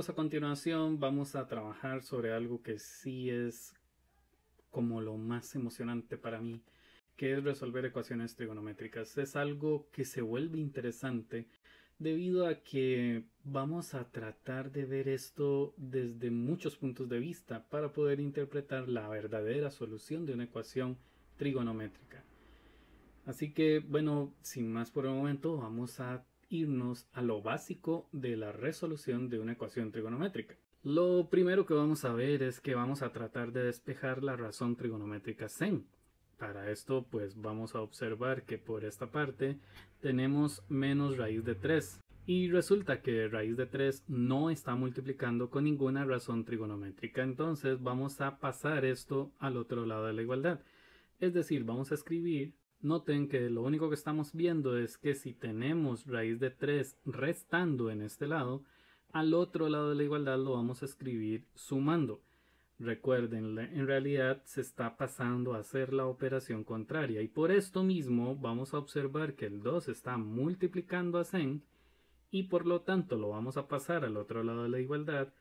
a continuación vamos a trabajar sobre algo que sí es como lo más emocionante para mí, que es resolver ecuaciones trigonométricas. Es algo que se vuelve interesante debido a que vamos a tratar de ver esto desde muchos puntos de vista para poder interpretar la verdadera solución de una ecuación trigonométrica. Así que, bueno, sin más por el momento, vamos a irnos a lo básico de la resolución de una ecuación trigonométrica. Lo primero que vamos a ver es que vamos a tratar de despejar la razón trigonométrica sen. Para esto, pues vamos a observar que por esta parte tenemos menos raíz de 3. Y resulta que raíz de 3 no está multiplicando con ninguna razón trigonométrica. Entonces vamos a pasar esto al otro lado de la igualdad. Es decir, vamos a escribir. Noten que lo único que estamos viendo es que si tenemos raíz de 3 restando en este lado, al otro lado de la igualdad lo vamos a escribir sumando. Recuerden, en realidad se está pasando a hacer la operación contraria y por esto mismo vamos a observar que el 2 está multiplicando a sen y por lo tanto lo vamos a pasar al otro lado de la igualdad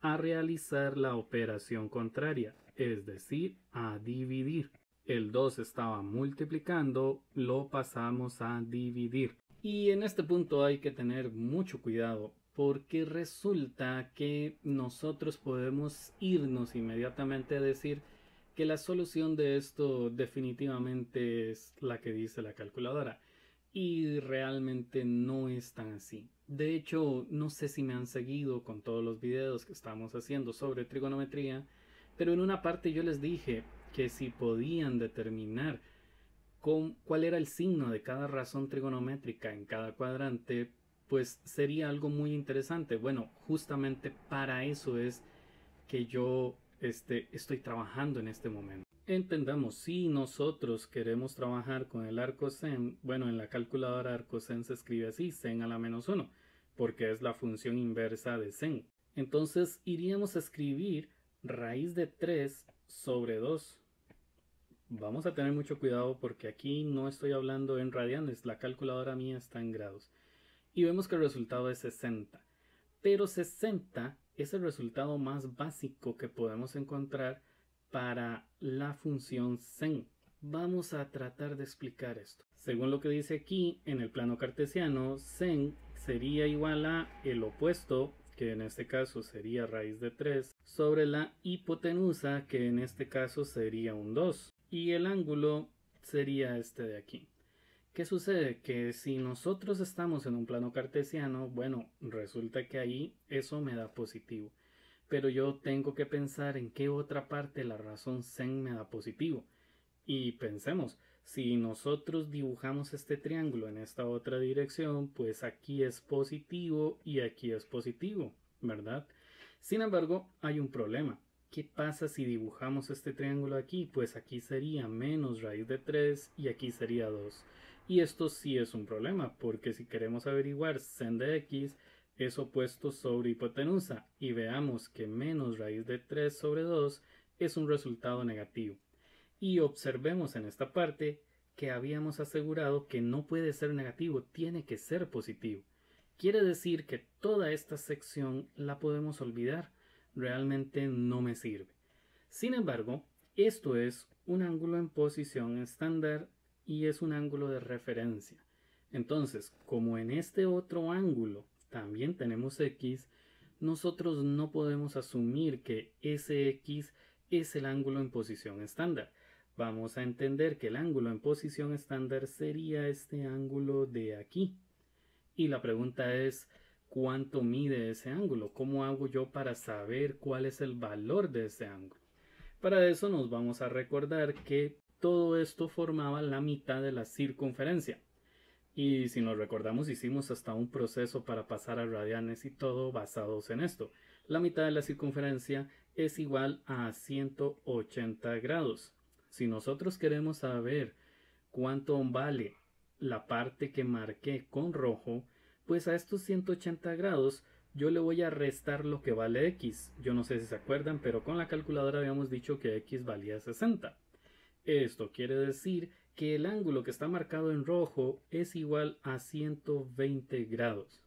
a realizar la operación contraria, es decir, a dividir. El 2 estaba multiplicando, lo pasamos a dividir. Y en este punto hay que tener mucho cuidado porque resulta que nosotros podemos irnos inmediatamente a decir que la solución de esto definitivamente es la que dice la calculadora. Y realmente no es tan así. De hecho, no sé si me han seguido con todos los videos que estamos haciendo sobre trigonometría, pero en una parte yo les dije que si podían determinar cuál era el signo de cada razón trigonométrica en cada cuadrante, pues sería algo muy interesante. Bueno, justamente para eso es que yo estoy trabajando en este momento. Entendamos, si nosotros queremos trabajar con el arco sen, bueno, en la calculadora arco sen se escribe así, sen a la menos 1, porque es la función inversa de sen. Entonces iríamos a escribir raíz de 3 sobre 2. Vamos a tener mucho cuidado porque aquí no estoy hablando en radianes, la calculadora mía está en grados. Y vemos que el resultado es 60. Pero 60 es el resultado más básico que podemos encontrar para la función sen. Vamos a tratar de explicar esto. Según lo que dice aquí, en el plano cartesiano, sen sería igual a el opuesto, que en este caso sería raíz de 3, sobre la hipotenusa, que en este caso sería un 2. Y el ángulo sería este de aquí. ¿Qué sucede? Que si nosotros estamos en un plano cartesiano, bueno, resulta que ahí eso me da positivo. Pero yo tengo que pensar en qué otra parte la razón sen me da positivo. Y pensemos, si nosotros dibujamos este triángulo en esta otra dirección, pues aquí es positivo y aquí es positivo, ¿verdad? Sin embargo, hay un problema. ¿Qué pasa si dibujamos este triángulo aquí? Pues aquí sería menos raíz de 3 y aquí sería 2. Y esto sí es un problema, porque si queremos averiguar sen de x es opuesto sobre hipotenusa y veamos que menos raíz de 3 sobre 2 es un resultado negativo. Y observemos en esta parte que habíamos asegurado que no puede ser negativo, tiene que ser positivo. Quiere decir que toda esta sección la podemos olvidar, realmente no me sirve. Sin embargo, esto es un ángulo en posición estándar y es un ángulo de referencia. Entonces, como en este otro ángulo también tenemos x, nosotros no podemos asumir que ese x es el ángulo en posición estándar. Vamos a entender que el ángulo en posición estándar sería este ángulo de aquí. Y la pregunta es, ¿cuánto mide ese ángulo? ¿Cómo hago yo para saber cuál es el valor de ese ángulo? Para eso nos vamos a recordar que todo esto formaba la mitad de la circunferencia. Y si nos recordamos, hicimos hasta un proceso para pasar a radianes y todo basados en esto. La mitad de la circunferencia es igual a 180 grados. Si nosotros queremos saber cuánto vale la parte que marqué con rojo, pues a estos 180 grados yo le voy a restar lo que vale x. Yo no sé si se acuerdan, pero con la calculadora habíamos dicho que x valía 60. Esto quiere decir que el ángulo que está marcado en rojo es igual a 120 grados.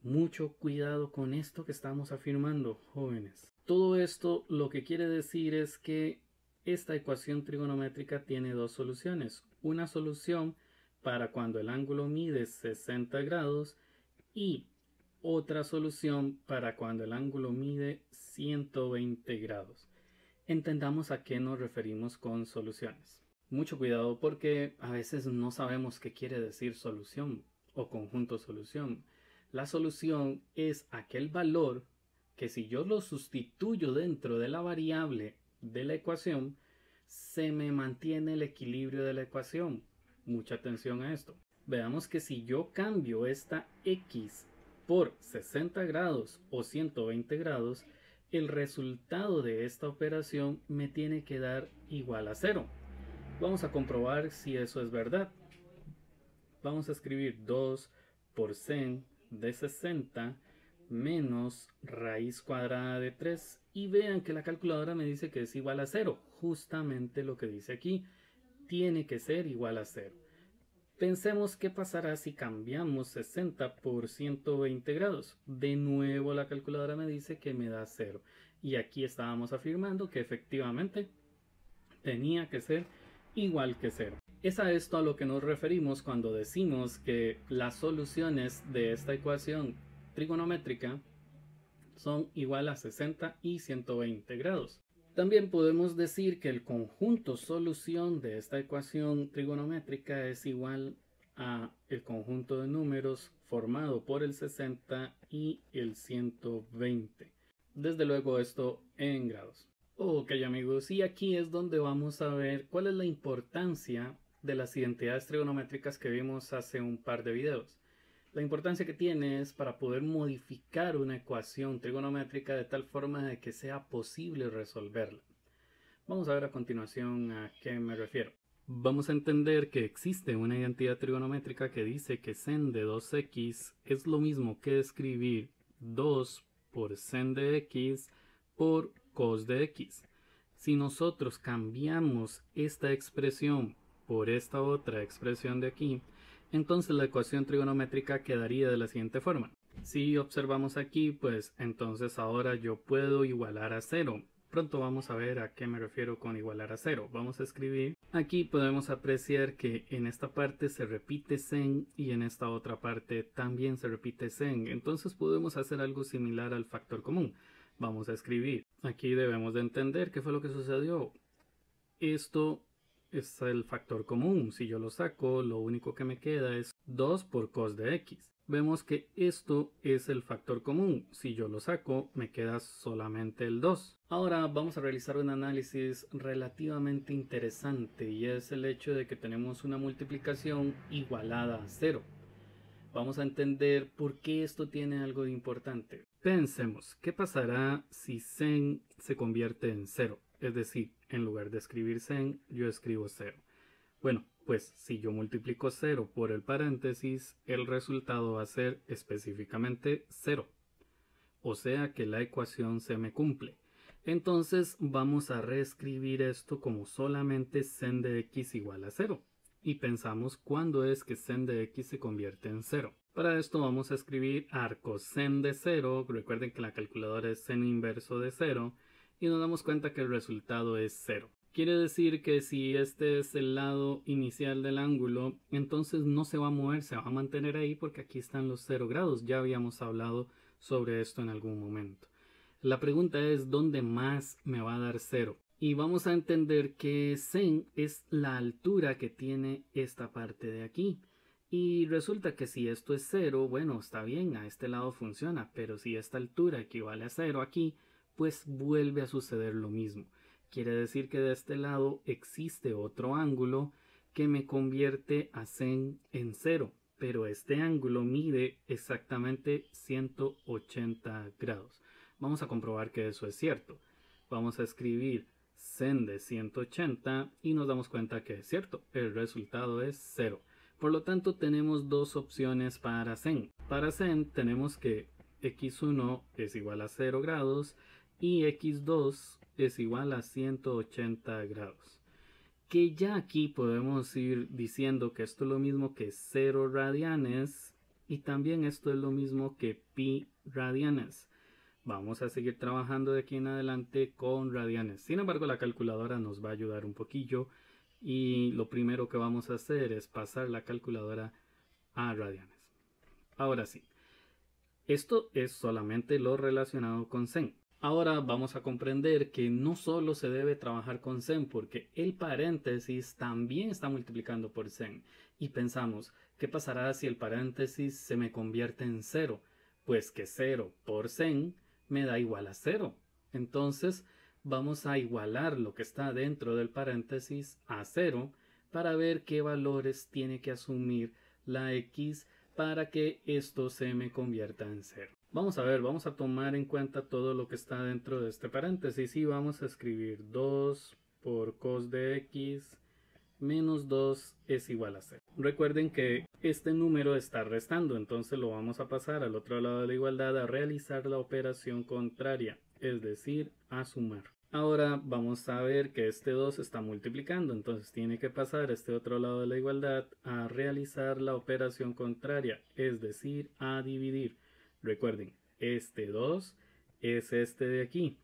Mucho cuidado con esto que estamos afirmando, jóvenes. Todo esto lo que quiere decir es que esta ecuación trigonométrica tiene dos soluciones. Una solución para cuando el ángulo mide 60 grados y otra solución para cuando el ángulo mide 120 grados. Entendamos a qué nos referimos con soluciones. Mucho cuidado porque a veces no sabemos qué quiere decir solución o conjunto solución. La solución es aquel valor que si yo lo sustituyo dentro de la variable de la ecuación, se me mantiene el equilibrio de la ecuación. Mucha atención a esto. Veamos que si yo cambio esta x por 60 grados o 120 grados, el resultado de esta operación me tiene que dar igual a 0. Vamos a comprobar si eso es verdad. Vamos a escribir 2 por sen de 60 menos raíz cuadrada de 3 y vean que la calculadora me dice que es igual a 0. Justamente lo que dice aquí, tiene que ser igual a 0. Pensemos qué pasará si cambiamos 60 por 120 grados. De nuevo la calculadora me dice que me da 0. Y aquí estábamos afirmando que efectivamente tenía que ser igual que 0. Es a esto a lo que nos referimos cuando decimos que las soluciones de esta ecuación trigonométrica son igual a 60 y 120 grados. También podemos decir que el conjunto solución de esta ecuación trigonométrica es igual a el conjunto de números formado por el 60 y el 120. Desde luego esto en grados. Ok amigos, y aquí es donde vamos a ver cuál es la importancia de las identidades trigonométricas que vimos hace un par de videos. La importancia que tiene es para poder modificar una ecuación trigonométrica de tal forma de que sea posible resolverla. Vamos a ver a continuación a qué me refiero. Vamos a entender que existe una identidad trigonométrica que dice que sen de 2x es lo mismo que escribir 2 por sen de x por cos de x. Si nosotros cambiamos esta expresión por esta otra expresión de aquí, entonces la ecuación trigonométrica quedaría de la siguiente forma. Si observamos aquí, pues entonces ahora yo puedo igualar a 0. Pronto vamos a ver a qué me refiero con igualar a 0. Vamos a escribir. Aquí podemos apreciar que en esta parte se repite sen y en esta otra parte también se repite sen. Entonces podemos hacer algo similar al factor común. Vamos a escribir. Aquí debemos de entender qué fue lo que sucedió. Esto es el factor común. Si yo lo saco, lo único que me queda es 2 por cos de x. Vemos que esto es el factor común. Si yo lo saco, me queda solamente el 2. Ahora vamos a realizar un análisis relativamente interesante y es el hecho de que tenemos una multiplicación igualada a 0. Vamos a entender por qué esto tiene algo de importante. Pensemos, ¿qué pasará si sen se convierte en 0? Es decir, en lugar de escribir sen, yo escribo 0. Bueno, pues si yo multiplico 0 por el paréntesis, el resultado va a ser específicamente 0. O sea que la ecuación se me cumple. Entonces vamos a reescribir esto como solamente sen de x igual a 0. Y pensamos cuándo es que sen de x se convierte en 0. Para esto vamos a escribir arcosén de 0. Recuerden que la calculadora es sen inverso de 0. Y nos damos cuenta que el resultado es 0. Quiere decir que si este es el lado inicial del ángulo, entonces no se va a mover, se va a mantener ahí porque aquí están los 0 grados. Ya habíamos hablado sobre esto en algún momento. La pregunta es ¿dónde más me va a dar 0? Y vamos a entender que sen es la altura que tiene esta parte de aquí. Y resulta que si esto es 0, bueno, está bien, a este lado funciona, pero si esta altura equivale a 0 aquí, pues vuelve a suceder lo mismo. Quiere decir que de este lado existe otro ángulo que me convierte a sen en 0, pero este ángulo mide exactamente 180 grados. Vamos a comprobar que eso es cierto. Vamos a escribir sen de 180 y nos damos cuenta que es cierto, el resultado es 0. Por lo tanto tenemos dos opciones para sen. Para sen tenemos que x1 es igual a 0 grados y x2 es igual a 180 grados. Que ya aquí podemos ir diciendo que esto es lo mismo que 0 radianes y también esto es lo mismo que pi radianes. Vamos a seguir trabajando de aquí en adelante con radianes. Sin embargo, la calculadora nos va a ayudar un poquillo y lo primero que vamos a hacer es pasar la calculadora a radianes. Ahora sí, esto es solamente lo relacionado con Zen. Ahora vamos a comprender que no solo se debe trabajar con Zen, porque el paréntesis también está multiplicando por Zen. Y pensamos, ¿qué pasará si el paréntesis se me convierte en 0? Pues que 0 por Zen me da igual a 0. Entonces vamos a igualar lo que está dentro del paréntesis a 0 para ver qué valores tiene que asumir la X para que esto se me convierta en 0. Vamos a ver, vamos a tomar en cuenta todo lo que está dentro de este paréntesis y vamos a escribir 2 por cos de X menos 2 es igual a 0. Recuerden que este número está restando, entonces lo vamos a pasar al otro lado de la igualdad a realizar la operación contraria, es decir, a sumar. Ahora vamos a ver que este 2 está multiplicando, entonces tiene que pasar este otro lado de la igualdad a realizar la operación contraria, es decir, a dividir. Recuerden, este 2 es este de aquí,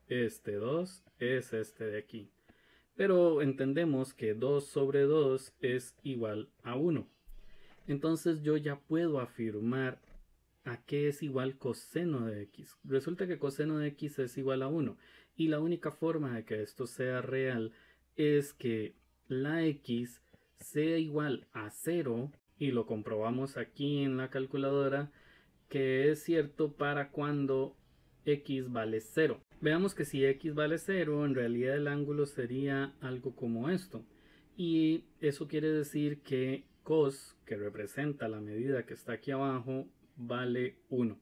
este 2 es este de aquí. Pero entendemos que 2 sobre 2 es igual a 1. Entonces yo ya puedo afirmar a qué es igual coseno de x. Resulta que coseno de x es igual a 1. Y la única forma de que esto sea real es que la x sea igual a 0. Y lo comprobamos aquí en la calculadora, que es cierto para cuando x vale 0. Veamos que si x vale 0, en realidad el ángulo sería algo como esto. Y eso quiere decir que cos, que representa la medida que está aquí abajo, vale 1.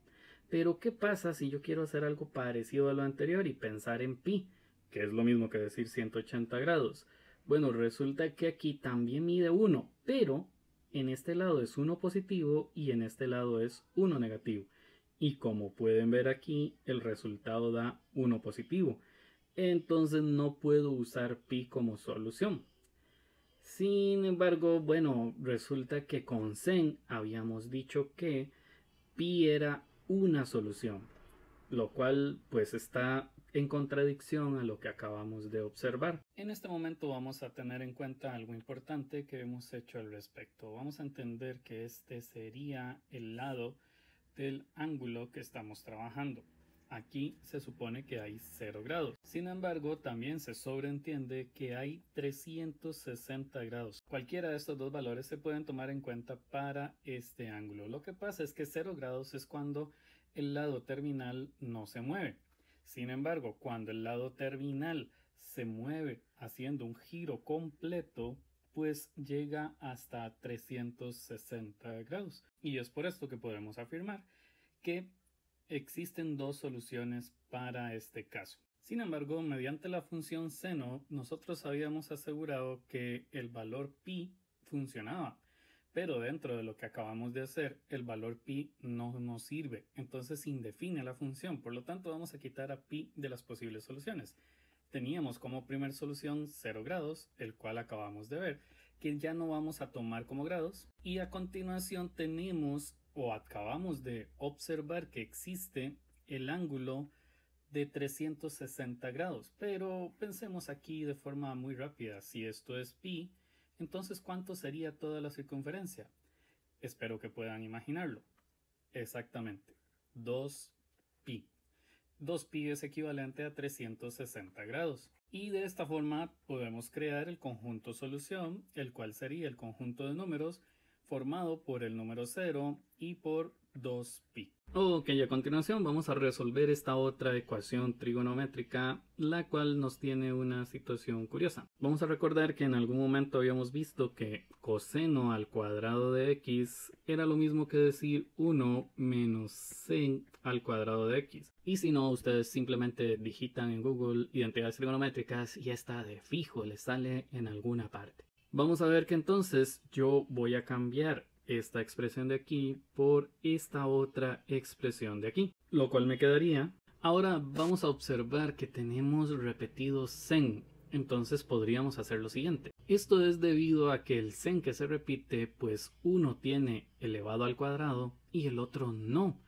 Pero ¿qué pasa si yo quiero hacer algo parecido a lo anterior y pensar en pi, que es lo mismo que decir 180 grados? Bueno, resulta que aquí también mide 1, pero en este lado es 1 positivo y en este lado es 1 negativo. Y como pueden ver aquí, el resultado da 1 positivo. Entonces no puedo usar pi como solución. Sin embargo, bueno, resulta que con Zen habíamos dicho que pi era una solución, lo cual pues está en contradicción a lo que acabamos de observar. En este momento vamos a tener en cuenta algo importante que hemos hecho al respecto. Vamos a entender que este sería el lado del ángulo que estamos trabajando. Aquí se supone que hay 0 grados. Sin embargo, también se sobreentiende que hay 360 grados. Cualquiera de estos dos valores se pueden tomar en cuenta para este ángulo. Lo que pasa es que 0 grados es cuando el lado terminal no se mueve. Sin embargo, cuando el lado terminal se mueve haciendo un giro completo, pues llega hasta 360 grados. Y es por esto que podemos afirmar que existen dos soluciones para este caso. Sin embargo, mediante la función seno, nosotros habíamos asegurado que el valor pi funcionaba. Pero dentro de lo que acabamos de hacer, el valor pi no nos sirve. Entonces indefine la función. Por lo tanto, vamos a quitar a pi de las posibles soluciones. Teníamos como primera solución 0 grados, el cual acabamos de ver, que ya no vamos a tomar como grados. Y a continuación tenemos o acabamos de observar que existe el ángulo de 360 grados. Pero pensemos aquí de forma muy rápida. Si esto es pi, entonces ¿cuánto sería toda la circunferencia? Espero que puedan imaginarlo. Exactamente, 2pi. 2pi es equivalente a 360 grados. Y de esta forma podemos crear el conjunto solución, el cual sería el conjunto de números formado por el número 0 y por 2pi. Ok, a continuación vamos a resolver esta otra ecuación trigonométrica, la cual nos tiene una situación curiosa. Vamos a recordar que en algún momento habíamos visto que coseno al cuadrado de x era lo mismo que decir 1 menos sin al cuadrado de x. Y si no, ustedes simplemente digitan en Google identidades trigonométricas y está de fijo, les sale en alguna parte. Vamos a ver que entonces yo voy a cambiar esta expresión de aquí por esta otra expresión de aquí, lo cual me quedaría. Ahora vamos a observar que tenemos repetido sen Entonces podríamos hacer lo siguiente. Esto es debido a que el sen que se repite, pues uno tiene elevado al cuadrado y el otro no.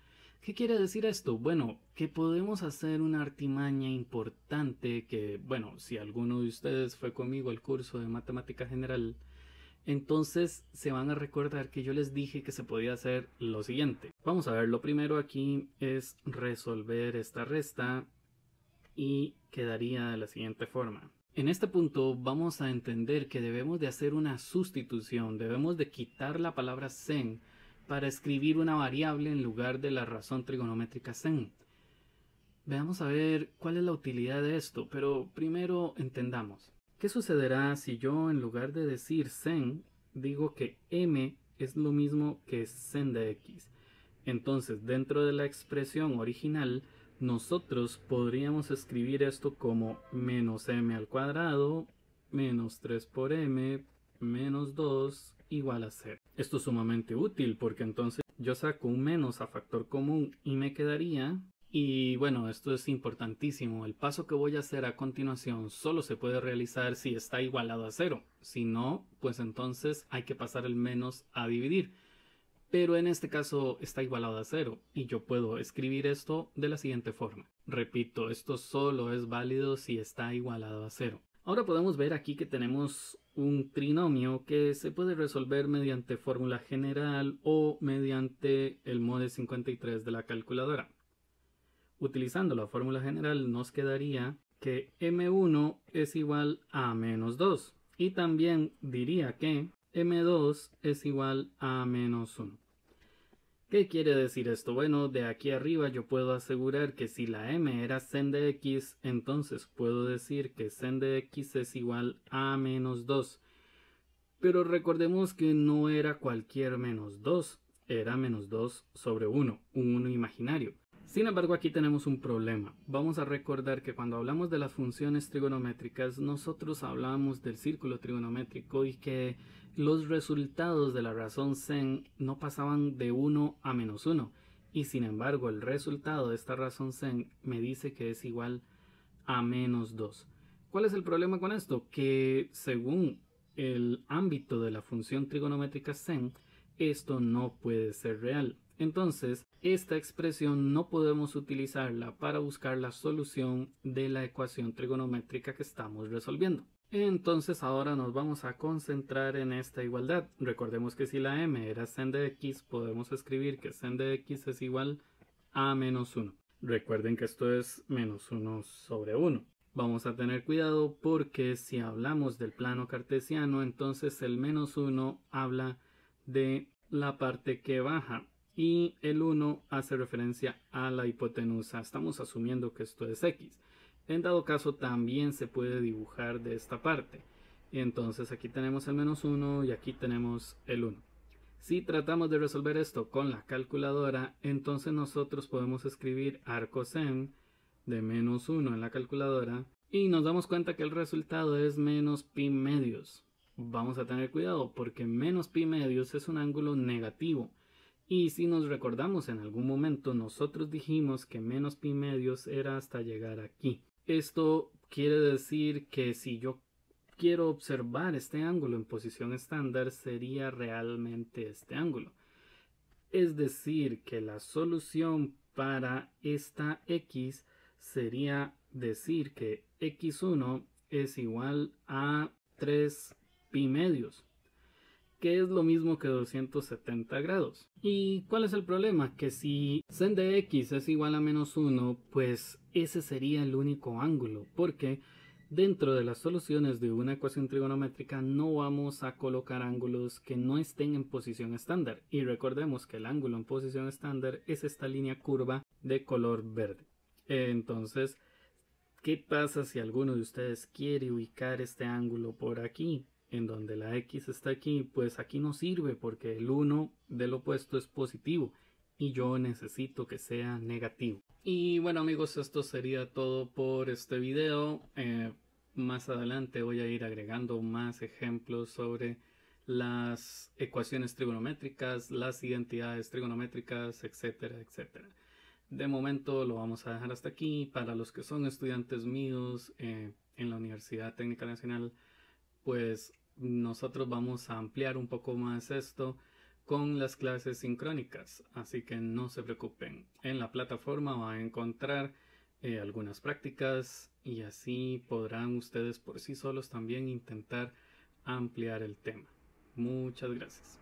¿Qué quiere decir esto? Bueno, que podemos hacer una artimaña importante que, bueno, si alguno de ustedes fue conmigo al curso de matemática general, entonces se van a recordar que yo les dije que se podía hacer lo siguiente. Vamos a ver, lo primero aquí es resolver esta resta y quedaría de la siguiente forma. En este punto vamos a entender que debemos de hacer una sustitución, debemos de quitar la palabra sen para escribir una variable en lugar de la razón trigonométrica sen. Veamos a ver cuál es la utilidad de esto, pero primero entendamos. ¿Qué sucederá si yo en lugar de decir sen, digo que m es lo mismo que sen de x? Entonces, dentro de la expresión original, nosotros podríamos escribir esto como menos m al cuadrado menos 3 por m menos 2 igual a 0. Esto es sumamente útil porque entonces yo saco un menos a factor común y me quedaría... Y bueno, esto es importantísimo. El paso que voy a hacer a continuación solo se puede realizar si está igualado a 0. Si no, pues entonces hay que pasar el menos a dividir. Pero en este caso está igualado a 0 y yo puedo escribir esto de la siguiente forma. Repito, esto solo es válido si está igualado a 0. Ahora podemos ver aquí que tenemos un trinomio que se puede resolver mediante fórmula general o mediante el mode 53 de la calculadora. Utilizando la fórmula general nos quedaría que m1 es igual a menos 2 y también diría que m2 es igual a menos 1. ¿Qué quiere decir esto? Bueno, de aquí arriba yo puedo asegurar que si la m era sen de x, entonces puedo decir que sen de x es igual a menos 2. Pero recordemos que no era cualquier menos 2, era menos 2 sobre 1, un 1 imaginario. Sin embargo, aquí tenemos un problema. Vamos a recordar que cuando hablamos de las funciones trigonométricas, nosotros hablamos del círculo trigonométrico y que los resultados de la razón sen no pasaban de 1 a menos 1. Y sin embargo, el resultado de esta razón sen me dice que es igual a menos 2. ¿Cuál es el problema con esto? Que según el ámbito de la función trigonométrica sen, esto no puede ser real. Entonces, esta expresión no podemos utilizarla para buscar la solución de la ecuación trigonométrica que estamos resolviendo. Entonces, ahora nos vamos a concentrar en esta igualdad. Recordemos que si la m era sen de x, podemos escribir que sen de x es igual a menos 1. Recuerden que esto es menos 1 sobre 1. Vamos a tener cuidado porque si hablamos del plano cartesiano, entonces el menos 1 habla de la parte que baja. Y el 1 hace referencia a la hipotenusa. Estamos asumiendo que esto es x. En dado caso también se puede dibujar de esta parte. Y entonces aquí tenemos el menos 1 y aquí tenemos el 1. Si tratamos de resolver esto con la calculadora, entonces nosotros podemos escribir arcoseno de menos 1 en la calculadora. Y nos damos cuenta que el resultado es menos pi medios. Vamos a tener cuidado porque menos pi medios es un ángulo negativo. Y si nos recordamos en algún momento nosotros dijimos que menos pi medios era hasta llegar aquí. Esto quiere decir que si yo quiero observar este ángulo en posición estándar sería realmente este ángulo. Es decir que la solución para esta x sería decir que x1 es igual a 3 pi medios, que es lo mismo que 270 grados. ¿Y cuál es el problema? Que si sen de x es igual a menos 1, pues ese sería el único ángulo, porque dentro de las soluciones de una ecuación trigonométrica no vamos a colocar ángulos que no estén en posición estándar. Y recordemos que el ángulo en posición estándar es esta línea curva de color verde. Entonces, ¿qué pasa si alguno de ustedes quiere ubicar este ángulo por aquí? En donde la x está aquí, pues aquí no sirve porque el 1 del opuesto es positivo y yo necesito que sea negativo. Y bueno amigos, esto sería todo por este video. Más adelante voy a ir agregando más ejemplos sobre las ecuaciones trigonométricas, las identidades trigonométricas, etcétera, etcétera. De momento lo vamos a dejar hasta aquí. Para los que son estudiantes míos, en la Universidad Técnica Nacional, pues nosotros vamos a ampliar un poco más esto con las clases sincrónicas, así que no se preocupen, en la plataforma van a encontrar algunas prácticas y así podrán ustedes por sí solos también intentar ampliar el tema. Muchas gracias.